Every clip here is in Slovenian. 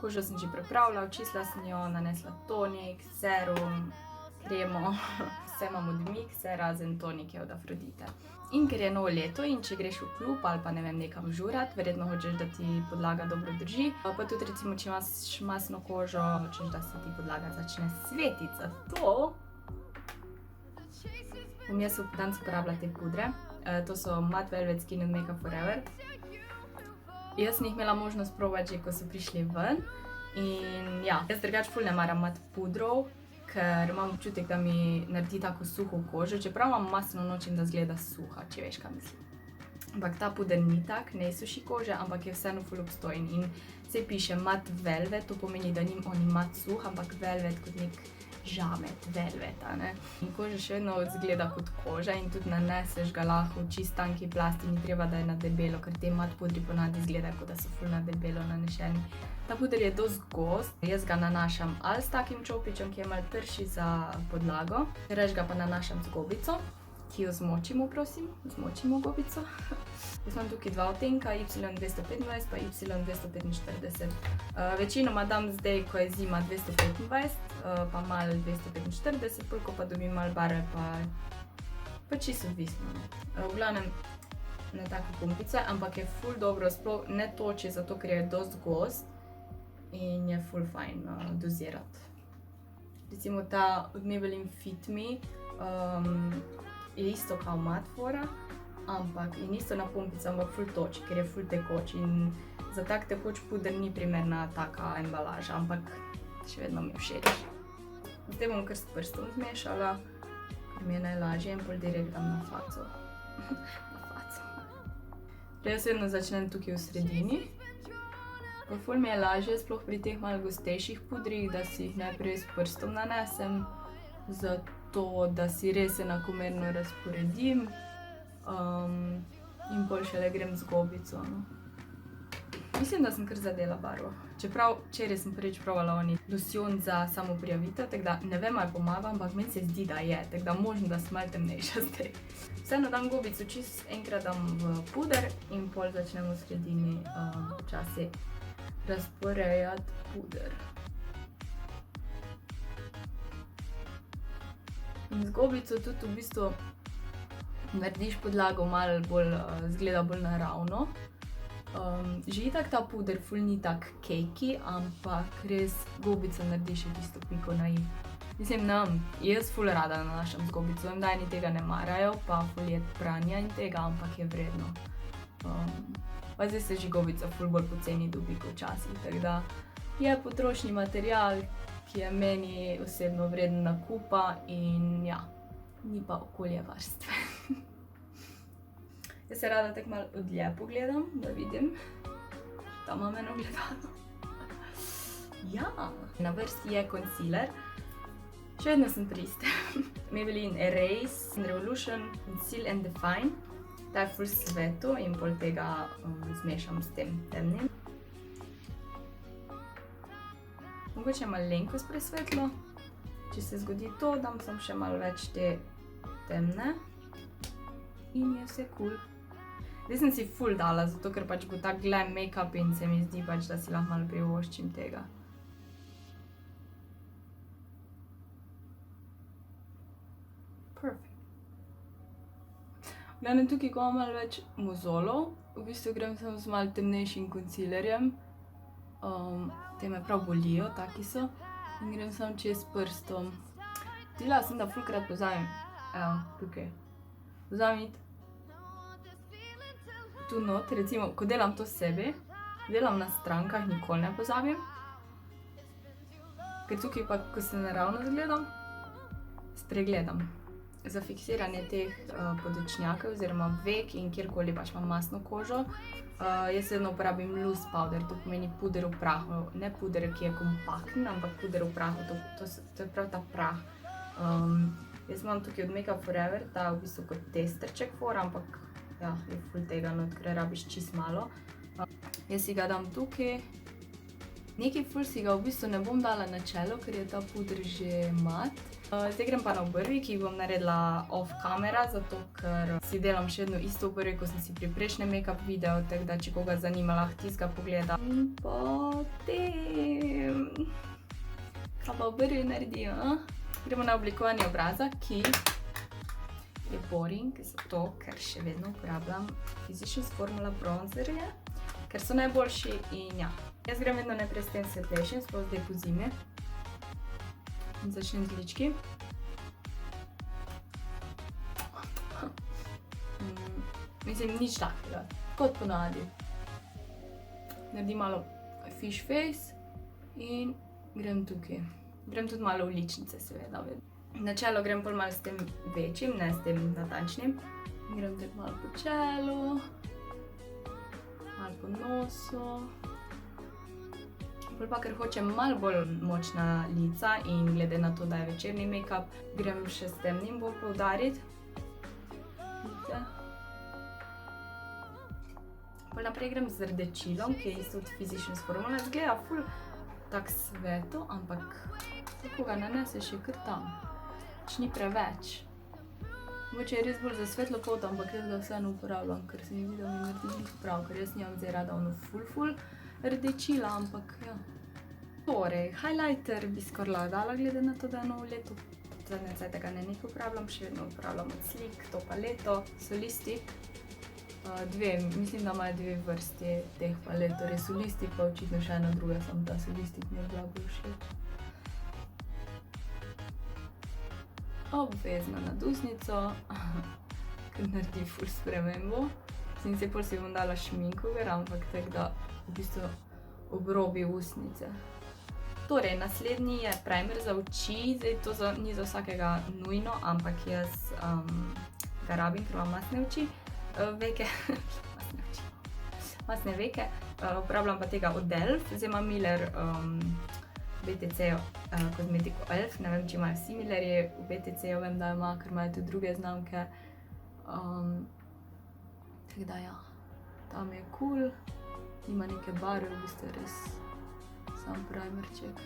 Kožo sem že pripravila, očistila sem jo, nanesla tonik, serum, kremo, vse imam od Mixe, razen tonik je od Afrodite. In ker je novo leto in če greš v klub ali pa ne vem nekam žurat, verjetno hočeš, da ti podlaga dobro drži. Pa tudi recimo, če imaš mastno kožo, hočeš, da se ti podlaga začne svetiti. Zato bom jaz danes uporabila te pudre. To so Matte Velvet Skin and Makeup Forever. Jaz sem jih imela možnost probati že, ko so prišli ven. In ja, jaz drugače ful ne maram mat pudrov, ker imam občutek, da mi naredi tako suho kožo, čeprav imam mastno nočem, da izgleda suha, če veš, kaj mislim. Ampak ta puder ni tak, ne suši kože, ampak je vseeno ful obstojen in se piše Matte Velvet, to pomeni, da ni mat suh, ampak velvet kot nek žamet, velvet, a ne. In koža še vedno izgleda kot koža in tudi naneseš ga lahko v čist tanki plasti, ni treba, da je na debelo, ker te mat pudri ponavadi izgledajo, kot da so ful na debelo nanešeni. Ta puder je dosti gost, jaz ga nanašam ali s takim čopičem, ki je malo trši za podlago, reč ga pa nanašam z gobico, ki jo zmočimo, prosim, zmočimo gobico. Jaz imam tukaj dva odtenka, Y225 pa Y245. Večinoma dam zdaj, ko je zima, 225, pa malo 245, koliko pa dobim malo barve, pa čisto odvisno. V glavnem, ne take pumpice, ampak je ful dobro, sploh ne toči, zato ker je dosti gost in je ful fajn dozirati. Recimo ta od Maybelline Fit Me je isto kao mat fora, ampak in isto na pumpice, ampak ful toči, ker je ful tekoč in za tak tekoč puder ni primerna taka embalaža, ampak še vedno mi všeč. Zdaj bom kar s prstom zmešala, ker mi je najlažje in pol direkt dam na faco. Jaz vedno začnem tukaj v sredini. Pa ful mi je lažje, sploh pri teh malo gostejših pudrih, da si jih najprej s prstom nanesem, zato da si res enakomerno razporedim in pol šele grem z gobico. Mislim, da sem kar zadela barvo. Čeprav včeraj sem prvič probala losjon za samoprijavitev, tako da ne vem, ali pomaga, ampak meni se zdi, da je, tako da možno, da sem malo temnejša zdaj. Vseeno dam gobico čist enkrat dam v puder in pol začnem v sredini včasih razporejati puder. In z gobico tudi v bistvu narediš podlago malo bolj, izgleda bolj naravno. Že itak ta puder ful ni tak cakey, ampak res gobica naredi še tisto piko na i. Mislim, jaz ful rada nanašam z gobico, vem, da eni tega ne marajo, pa ful je pranja in tega, ampak je vredno. Pa zdaj se že gobica ful bolj poceni dobi kot včasih, tako da je potrošni material, ki je meni osebno vreden nakupa in ja, ni pa okoljevarstven. Jaz se rada tako malo od dlje pogledam, da vidim. Tam imam eno ogledalo. Ja, na vrsti je concealer. Še vedno sem pri istem. Maybelline Erase in Revolution Conceal and Define. Ta je ful svetu in pol tega zmešam s tem temnim. Mogoče malenkost presvetlo. Če se zgodi to, dam samo še malo več te temne. In je vse cool. Zdaj sem si ful dala, zato ker pač bo tak glam make-up in se mi zdi pač, da si lahko malo privoščim tega. Perfect. V glavnem tukaj, ko imam malo več mozolov, v bistvu grem samo z malo temnejšim concealerjem. Te me prav bolijo, taki so. In grem samo čez prstom. Videla sem, da fulkrat pozabim. Evo, tukaj. Pozabim iti tu not, recimo, ko delam to sebi, delam na strankah, nikoli ne pozabim. Ker tukaj pa, ko se naravno zgledam, spregledam. Za fiksiranje teh podočnjakov oziroma vek in kjerkoli pač imam mastno kožo, jaz vedno uporabim loose powder, to pomeni puder v prahu. Ne puder, ki je kompaktn, ampak puder v prahu, to je prav ta prah. Jaz imam tukaj od Makeup Forever, ta v bistvu kot testerček fora, ampak ja, je ful tega not, ker rabiš čist malo. Jaz si ga dam tukaj Nekaj ful si ga v bistvu ne bom dala na čelo, ker je ta puder že mat. Zdaj grem pa na obrvi, ki jih bom naredila off kamera, zato ker si delam še vedno isto obrvi, ko sem si pri prejšnjem make-up videu, tako da če koga zanima, lahko tistega pogleda. In potem... Kaj pa obrvi naredijo, Gremo na oblikovanje obraza, ki je boring, zato ker še vedno uporabljam Physicians Formula bronzerje, ker so najboljši in ja. Jaz grem vedno najprej s tem svetlejšim, sploh zdaj po zimi. In začnem z lički. Mislim, nič takega, kot ponavadi. Naredim malo fish face in grem tukaj. Grem tudi malo v ličnice, seveda. Na čelo grem bolj malo s tem večjim, ne s tem natančnim. Grem tako malo po čelu, malo po nosu. Bolj pa, ker hočem malo bolj močna lica in glede na to, da je večerni make-up, grem še s temnim bolj poudariti. Vidite? Bolj naprej grem z rdečilom, ki je isto od Physicians Formula. Zgleda ful tak sveto, ampak tako ga naneseš je kar tam. Ni preveč. Mogoče je res bolj za svetlo pot, ampak jaz ga vseeno uporabljam, ker se mi zdi, da mi naredi čisto prav, ker jaz nimam zdaj rada ono ful rdečila, ampak ja. Torej, highlighter bi skoraj lahko dala, glede na to, da je novo leto. Zadnje cajte ga ne nekaj uporabljam, še vedno uporabljam od Slik, to paleto, Solistic. Mislim, da imajo dve vrsti teh palet, torej Solistic pa očitno še ena druga, samo ta Solistic mi je bila bolj všeč. Obvezno nad usnico, ker naredi ful spremembo. Sem se pol si bom dala šminko gor, ampak tako da v bistvu obrobi usnice. Torej, naslednji je primer za oči, zdaj to ni za vsakega nujno, ampak jaz ga rabim, ker imam mastne oči, mastne veke, uporabljam pa tega od Elf, zdaj imam Miller BTC kozmetiko Elf, ne vem, če imajo vsi Millerji v BTC-ju, vem, da ima, ker imajo tudi druge znamke. Tako da ja, tam je cool, ima neke barve, v bistvu res sam primerček.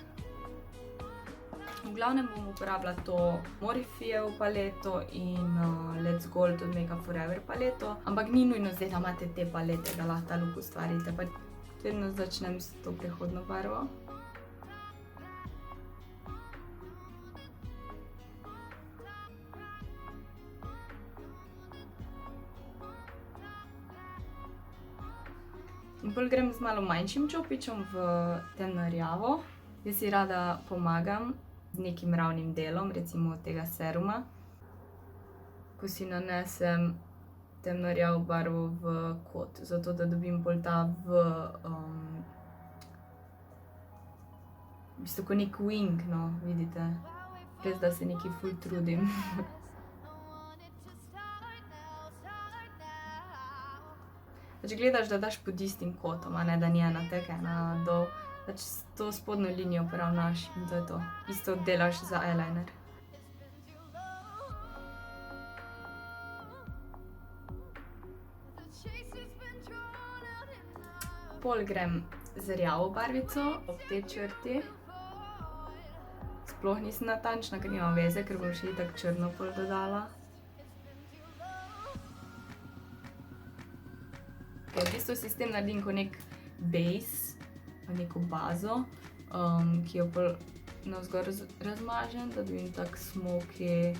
V glavnem bom uporabljala to Morphejev paleto in Let's Gold od Makeup Forever paleto, ampak ni nujno zdaj, da imate te palete, da lahko ta look ustvarite, pa vedno začnem s to prehodno barvo. In bolj grem z malo manjšim čopičem v temno rjavo. Jaz si rada pomagam z nekim ravnim delom, recimo tega seruma. Ko si nanesem temno rjavo barvo v kot, zato da dobim bolj ta v bistvu kot nek wing, no, vidite. Res, da se nekaj ful trudim. Pač gledaš, da daš pod istim kotom, a ne da ni ena tek, ena dol. Pač to spodnjo linijo poravnaš in to je to. Isto delaš za eyeliner. Pol grem z rjavo barvico ob tej črti. Sploh nisem natančna, ker nima veze, ker bom še itak črno pol dodala. V bistvu si s tem naredim kot nek base, neko bazo, ki jo pol navzgor razmažem, da dobim tak smoky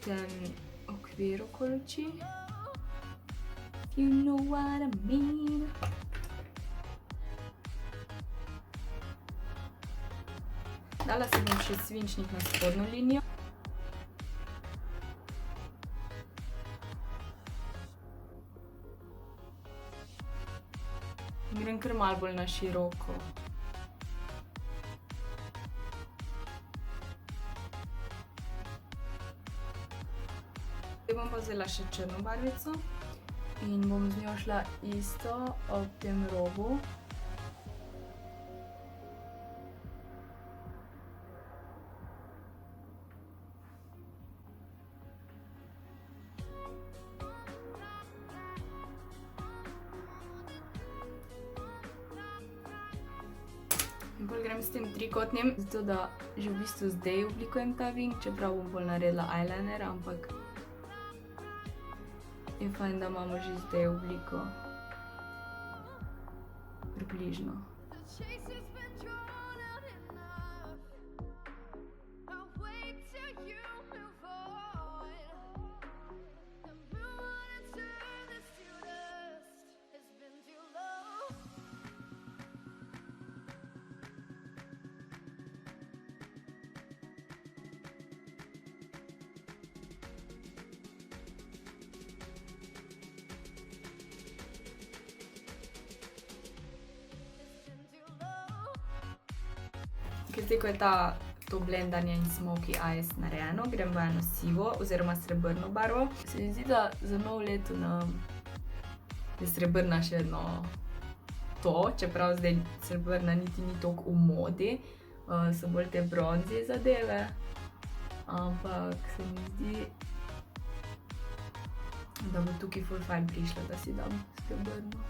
ten okvir okoli oči. You know what I mean. Dala si bom še svinčnik na spodnjo linijo. Grem kar malo bolj na široko. Zdaj bom pa vzela še črno barvico in bom z njo šla isto ob tem robu. bolj grem s tem trikotnim, zato da že v bistvu zdaj oblikujem ta wing, čeprav bom bolj naredila eyeliner, ampak je fajn, da imamo že zdaj obliko. Približno. Zdaj, ko je to blendanje in smoky eyes narejeno, grem v eno sivo oziroma srebrno barvo. Se mi zdi, da za novo leto je srebrna še vedno to, čeprav zdaj srebrna niti ni toliko v modi, so bolj te bronzi zadeve, ampak se mi zdi, da bo tukaj ful fajn prišlo, da si dam srebrno.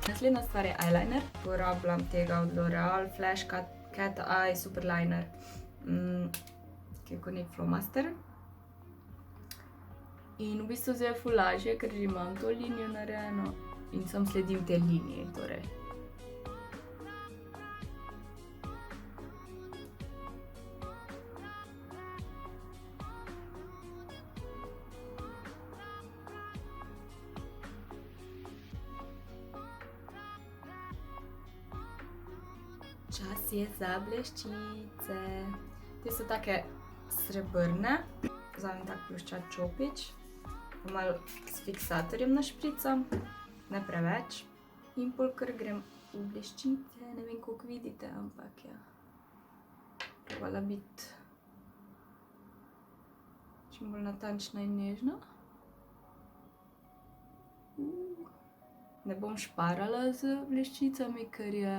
Naslednja stvar je eyeliner. Uporabljam tega od L'Oreal Flash Cat Eye Superliner, ki je kot nek flomaster. In v bistvu zdaj je ful lažje, ker že imam to linijo narejeno in sam sledim te liniji, torej. Čas je za bleščice. Te so take srebrne, vzamem tak ploščat čopič, pa malo s fiksatorjem našpricam, ne preveč. In pol kar grem v bleščice, ne vem, koliko vidite, ampak ja, probala biti čim bolj natančna in nežna. Ne bom šparala z bleščicami, ker je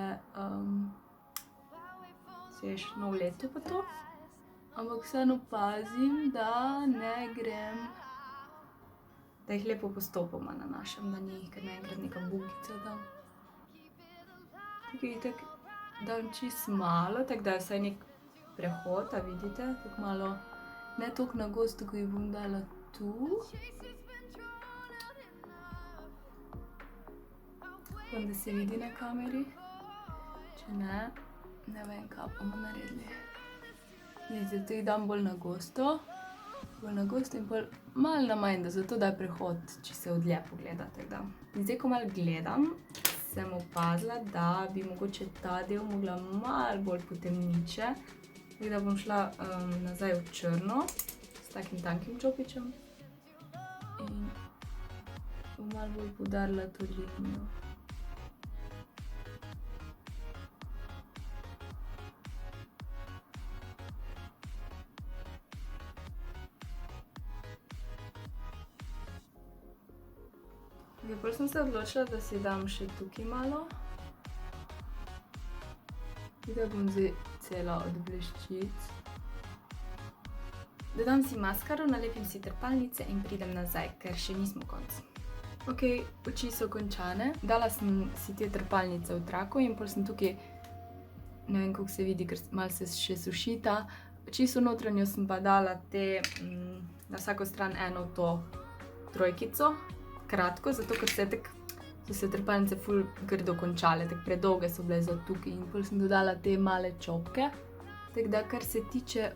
seš novo leto pa to, ampak vseeno pazim, da ne grem, da jih lepo postopoma nanašam, da ni kar naenkrat neka bukica dam. Tukaj itak dam čisto malo, tako da je vsaj nek prehod, a vidite, tako malo, ne toliko na gosto, ko jih bom dala tu. Upam, da se vidi na kameri, če ne, ne vem, kaj bomo naredili. Vidite, tu jih dam bolj na gosto in bolj malo na manj, da zato da je prehod, če se od dlje pogleda, tako da. In zdaj, ko malo gledam, sem opazila, da bi mogoče ta del mogla malo bolj potemniče, tako da bom šla nazaj v črno s takim tankim čopičem in bom malo bolj poudarila to linijo. Potem sem se odločila, da si dam še tukaj malo. Da bom zdaj cela od bleščic. Dodam si maskaro, nalepim si trepalnice in pridem nazaj, ker še nismo konc. Ok, oči so končane. Dala sem si te trepalnice v trako in potem sem tukaj, ne vem, koliko se vidi, ker malo se še sušita. Čisto notranjo sem pa dala te, na vsako stran eno to trojkico. Kratko, zato ker so se trepalnice ful grdo končale, tako predolge so bile za tukaj in pol sem dodala te male čopke. Tako da, kar se tiče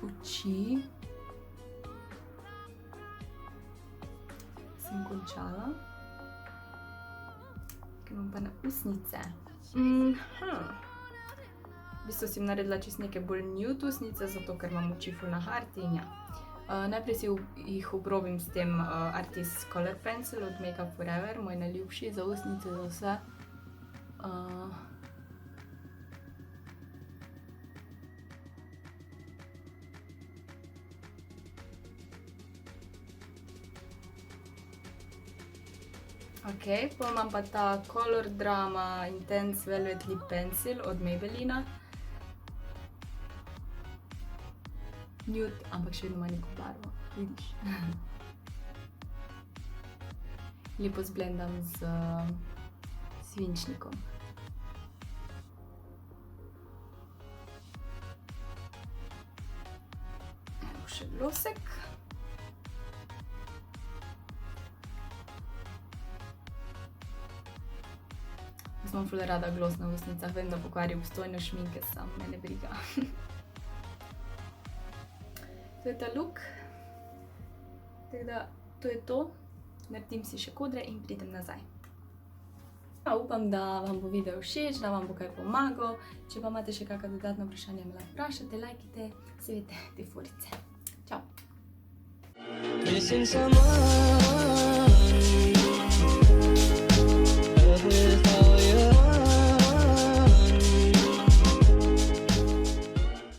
oči, sem končala. Gremo pa na usnice. V bistvu sem naredila čisto neke bolj nude usnice, zato ker imam oči ful naharti in ja. Najprej si jih obrobim s tem Artis Color Pencil od Make Up For Ever, moj najljubši za usnice, za vse. Ok, potem imam pa ta Color Drama Intense Velvet Lip Pencil od Maybellina. Nude, ampak še vedno ima neko barvo, vidiš. lepo zblendam z svinčnikom. Evo še glosek. Jaz imam ful rada glos na ustnicah, vem, da pokvari obstojno šminke, samo me ne briga. To je ta look. Tako da, to je to. Naredim si še kodre in pridem nazaj. Upam, da vam bo video všeč, da vam bo kaj pomagal. Če pa imate še kakšna dodatna vprašanja, me lahko vprašate, lajkajte, seveda te forice. Čau!